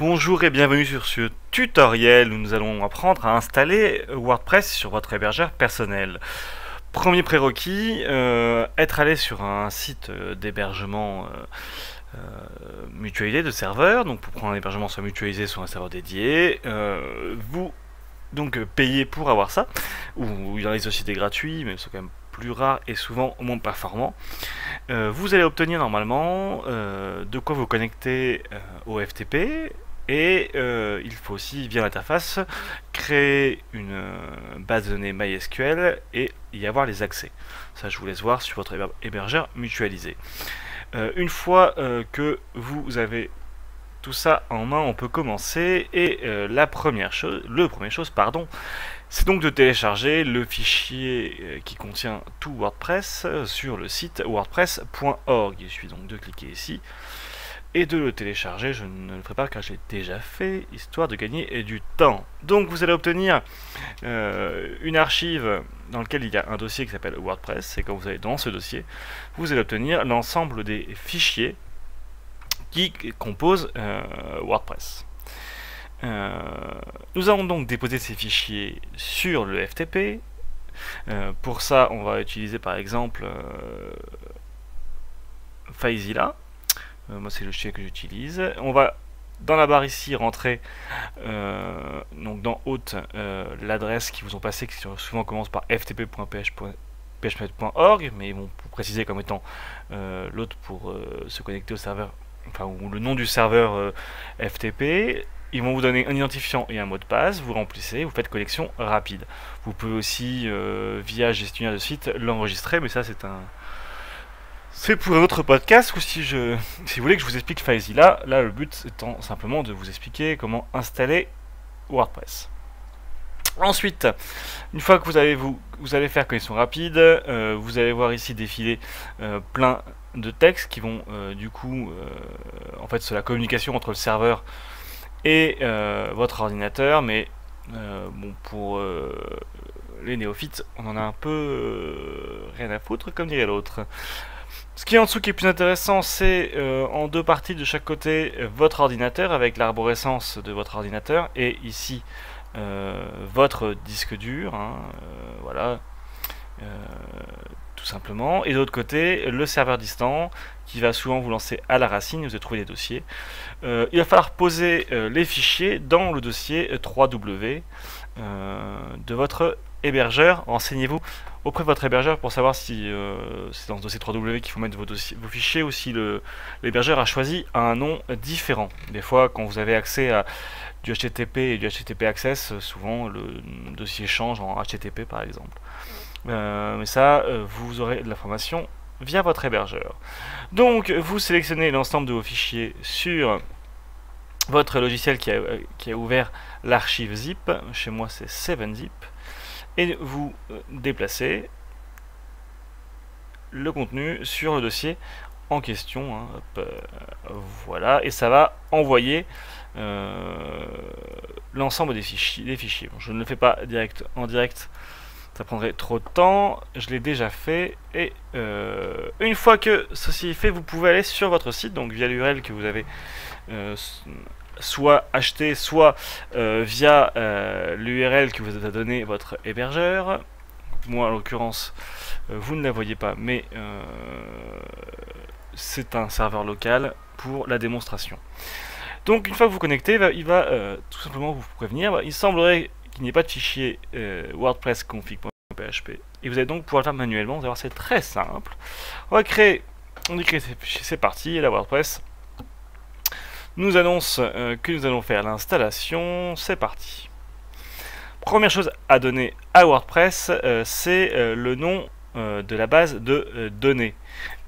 Bonjour et bienvenue sur ce tutoriel où nous allons apprendre à installer WordPress sur votre hébergeur personnel. Premier prérequis, être allé sur un site d'hébergement mutualisé de serveur. Donc pour prendre un hébergement soit mutualisé soit un serveur dédié, vous donc payez pour avoir ça, ou il y en a des sociétés gratuits mais ils sont quand même plus rares et souvent moins performants. Vous allez obtenir normalement de quoi vous connecter au FTP et il faut aussi via l'interface créer une base de données MySQL et y avoir les accès. Ça je vous laisse voir sur votre hébergeur mutualisé. Une fois que vous avez tout ça en main, on peut commencer et le première chose, c'est donc de télécharger le fichier qui contient tout WordPress sur le site wordpress.org. Il suffit donc de cliquer ici et de le télécharger. Je ne le ferai pas car j'ai déjà fait, histoire de gagner du temps. Donc vous allez obtenir une archive dans laquelle il y a un dossier qui s'appelle WordPress, et quand vous allez dans ce dossier, vous allez obtenir l'ensemble des fichiers qui composent WordPress. Nous allons donc déposer ces fichiers sur le FTP. Pour ça, on va utiliser par exemple FileZilla. Moi, c'est le fichier que j'utilise. On va dans la barre ici rentrer donc dans Hôte l'adresse qui vous ont passé, qui souvent commence par ftp.php.org, mais ils vont préciser comme étant l'autre pour se connecter au serveur, enfin, ou le nom du serveur FTP. Ils vont vous donner un identifiant et un mot de passe, vous remplissez, vous faites connexion rapide. Vous pouvez aussi, via gestionnaire de site, l'enregistrer, mais ça c'est pour un autre podcast, ou si vous voulez que je vous explique FileZilla, là le but étant simplement de vous expliquer comment installer WordPress. Ensuite, une fois que vous allez faire connexion rapide, vous allez voir ici défiler plein de textes qui vont du coup, en fait c'est la communication entre le serveur et votre ordinateur, mais bon, pour les néophytes, on en a un peu rien à foutre, comme dirait l'autre. Ce qui est en dessous qui est plus intéressant, c'est en deux parties de chaque côté votre ordinateur avec l'arborescence de votre ordinateur, et ici votre disque dur, hein, voilà, tout simplement, et de l'autre côté le serveur distant qui va souvent vous lancer à la racine. Vous allez trouver des dossiers. Il va falloir poser les fichiers dans le dossier 3W de votre hébergeur. Renseignez-vous auprès de votre hébergeur pour savoir si c'est dans ce dossier 3W qu'il faut mettre vos fichiers, ou si l'hébergeur a choisi un nom différent. Des fois, quand vous avez accès à du HTTP et du HTTP Access, souvent le dossier change en HTTP par exemple. Mais ça, vous aurez de l'information via votre hébergeur. Donc, vous sélectionnez l'ensemble de vos fichiers sur votre logiciel qui a ouvert l'archive zip. Chez moi, c'est 7zip. Et vous déplacez le contenu sur le dossier en question, hein, hop, voilà, et ça va envoyer l'ensemble des fichiers. Bon, je ne le fais pas en direct, ça prendrait trop de temps, je l'ai déjà fait, et une fois que ceci est fait, vous pouvez aller sur votre site, donc via l'URL que vous avez soit acheté, soit via l'URL que vous a donné votre hébergeur. Moi en l'occurrence vous ne la voyez pas, mais c'est un serveur local pour la démonstration. Donc une fois que vous connectez, il va tout simplement vous prévenir, il semblerait qu'il n'y ait pas de fichier WordPress config.php, et vous allez donc pouvoir le faire manuellement. Vous allez voir, c'est très simple. On va créer ces fichiers, c'est parti, et la WordPress nous annonce que nous allons faire l'installation. C'est parti. Première chose à donner à WordPress, c'est le nom de la base de données.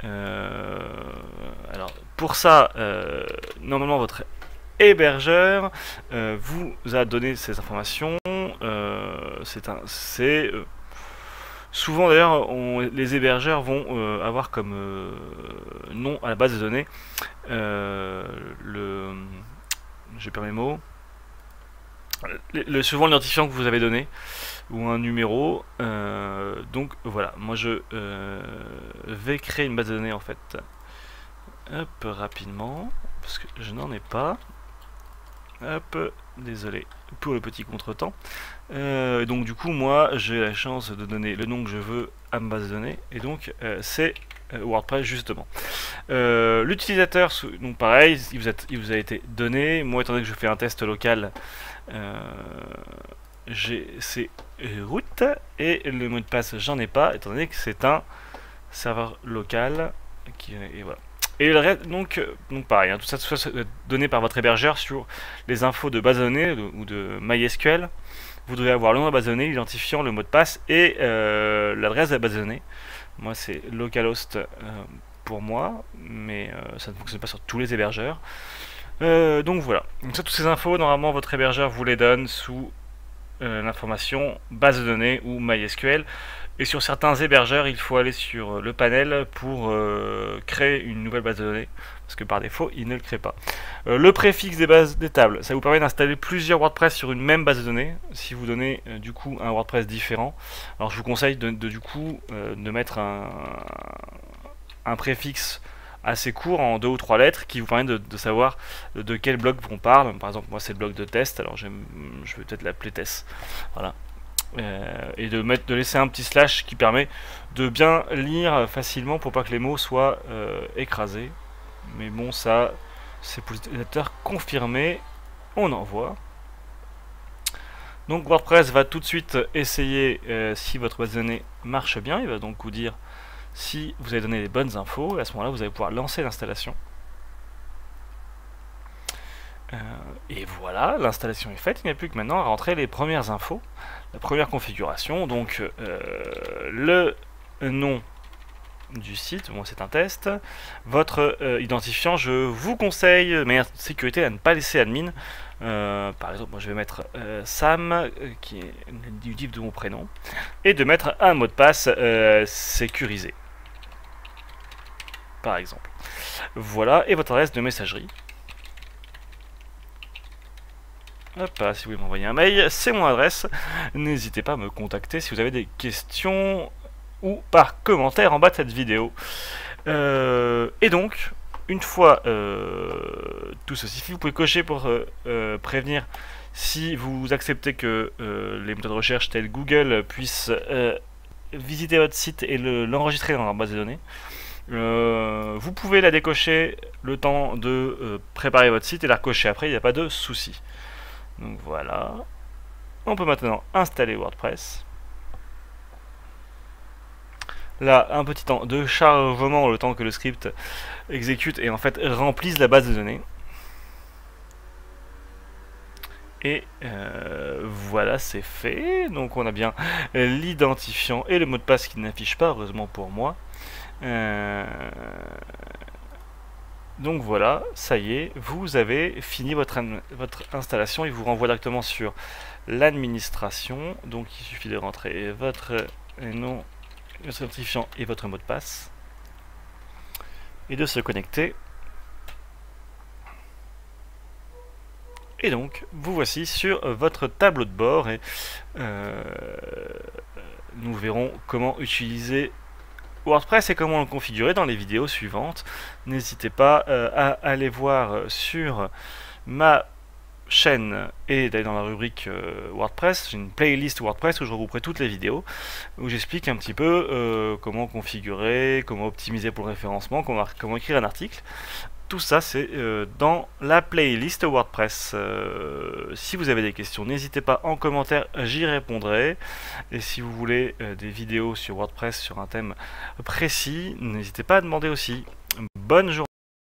Alors pour ça, normalement votre hébergeur vous a donné ces informations. Souvent d'ailleurs, les hébergeurs vont avoir comme nom à la base de données je perds mes mots, souvent l'identifiant que vous avez donné, ou un numéro. Donc voilà, moi je vais créer une base de données en fait, hop, rapidement, parce que je n'en ai pas. Hop, désolé pour le petit contretemps. Donc du coup, moi, j'ai la chance de donner le nom que je veux à ma base de données, et donc c'est WordPress justement. L'utilisateur, donc pareil, il vous a été donné. Moi, étant donné que je fais un test local, c'est root, et le mot de passe, j'en ai pas, étant donné que c'est un serveur local. Et voilà. Et le reste, donc pareil, hein, tout ça donné par votre hébergeur sur les infos de base de données ou de MySQL. Vous devez avoir le nom de la base de données, l'identifiant, le mot de passe et l'adresse de la base de données. Moi, c'est localhost pour moi, mais ça ne fonctionne pas sur tous les hébergeurs. Donc voilà. Donc ça, toutes ces infos, normalement, votre hébergeur vous les donne sous l'information base de données ou MySQL. Et sur certains hébergeurs, il faut aller sur le panel pour créer une nouvelle base de données, parce que par défaut, il ne le crée pas. Le préfixe des tables, ça vous permet d'installer plusieurs WordPress sur une même base de données, si vous donnez du coup un WordPress différent. Alors je vous conseille de mettre un préfixe assez court en 2 ou 3 lettres qui vous permet de savoir de quel bloc on parle. Par exemple, moi c'est le bloc de test, alors je vais peut-être l'appeler test. Voilà. Et de laisser un petit slash qui permet de bien lire facilement pour pas que les mots soient écrasés. Mais bon, ça c'est pour l'utilisateur confirmé. On envoie. Donc WordPress va tout de suite essayer si votre base de données marche bien. Il va donc vous dire si vous avez donné les bonnes infos. Et à ce moment-là, vous allez pouvoir lancer l'installation. Et voilà, l'installation est faite. Il n'y a plus que maintenant à rentrer les premières infos. La première configuration, donc le nom du site, moi c'est un test. Votre identifiant, je vous conseille, de manière sécurité, à ne pas laisser admin. Par exemple, moi je vais mettre Sam, qui est du type de mon prénom, et de mettre un mot de passe sécurisé, par exemple. Voilà, et votre adresse de messagerie. Hop, si vous voulez m'envoyer un mail, c'est mon adresse. N'hésitez pas à me contacter si vous avez des questions ou par commentaire en bas de cette vidéo. Et donc, une fois tout ceci, vous pouvez cocher pour prévenir si vous acceptez que les moteurs de recherche tels Google puissent visiter votre site et l'enregistrer dans leur base de données. Vous pouvez la décocher le temps de préparer votre site et la recocher après, il n'y a pas de souci. Donc voilà, on peut maintenant installer WordPress. Là, un petit temps de chargement, le temps que le script exécute et en fait remplisse la base de données. Et voilà, c'est fait. Donc on a bien l'identifiant et le mot de passe qui n'affiche pas, heureusement pour moi. Donc voilà, ça y est, vous avez fini votre installation. Il vous renvoie directement sur l'administration. Donc il suffit de rentrer votre nom, votre identifiant et votre mot de passe. Et de se connecter. Et donc, vous voici sur votre tableau de bord. Et nous verrons comment utiliser WordPress et comment le configurer dans les vidéos suivantes. N'hésitez pas à aller voir sur ma chaîne et d'aller dans la rubrique WordPress. J'ai une playlist WordPress où je regrouperai toutes les vidéos, où j'explique un petit peu comment configurer, comment optimiser pour le référencement, comment écrire un article. Tout ça, c'est dans la playlist WordPress. Si vous avez des questions, n'hésitez pas en commentaire, j'y répondrai. Et si vous voulez des vidéos sur WordPress sur un thème précis, n'hésitez pas à demander aussi. Bonne journée.